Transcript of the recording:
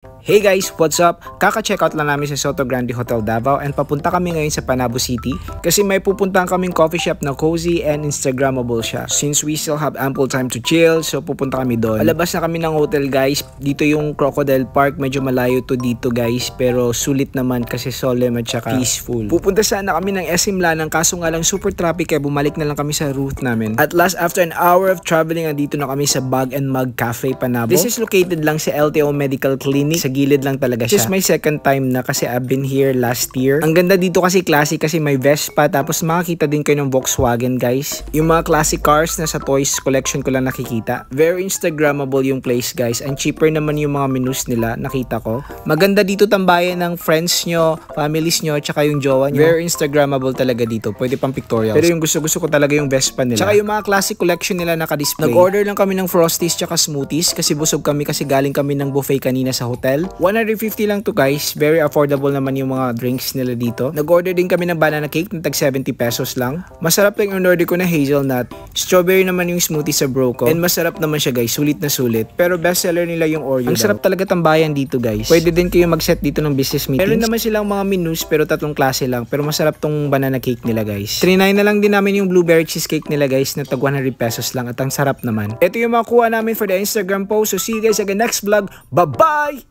Hey guys, what's up? Kaka-check out lang namin sa Soto Grande Hotel Davao and papunta kami ngayon sa Panabo City kasi may pupuntahan kaming coffee shop na cozy and Instagrammable siya. Since we still have ample time to chill, so pupunta kami doon. Palabas na kami ng hotel guys. Dito yung Crocodile Park, medyo malayo to dito guys, pero sulit naman kasi solemn at saka peaceful. Pupunta sana kami ng SM Lanang kaso nga lang super traffic kaya bumalik na lang kami sa route namin. At last, after an hour of traveling, andito na kami sa Bag and Mug Cafe Panabo. This is located lang sa LTO Medical Clinic. Sa gilid lang talaga siya. Just my second time na kasi I've been here last year. Ang ganda dito kasi classic kasi may Vespa tapos makakita din kayo ng Volkswagen guys. Yung mga classic cars na sa toys collection ko lang nakikita. Very Instagrammable yung place guys. And cheaper naman yung mga menus nila nakita ko. Maganda dito tambayan ng friends nyo, families nyo, tsaka yung jowa nyo. Very Instagrammable talaga dito. Pwede pang pictorials. Pero yung gusto ko talaga yung Vespa nila. Tsaka yung mga classic collection nila naka-display. Nag-order lang kami ng Frosties tsaka smoothies kasi busog kami kasi galing kami ng buffet kanina sa hotel. 150 lang to guys. Very affordable naman yung mga drinks nila dito. Nag-order din kami ng banana cake na tag 70 pesos lang. Masarap lang yung order ko na hazelnut. Strawberry naman yung smoothie sa bro ko. And masarap naman siya guys. Sulit na sulit. Pero best seller nila yung Oreo. Ang sarap talaga tambayan dito guys. Pwede din kayo mag-set dito ng business meetings. Meron naman silang mga menus pero tatlong klase lang. Pero masarap tong banana cake nila guys. 3.9 na lang din namin yung blueberry cheesecake nila guys na tag 100 pesos lang at ang sarap naman. Ito yung mga kuha namin for the Instagram post. So see you guys again next vlog. Bye-bye!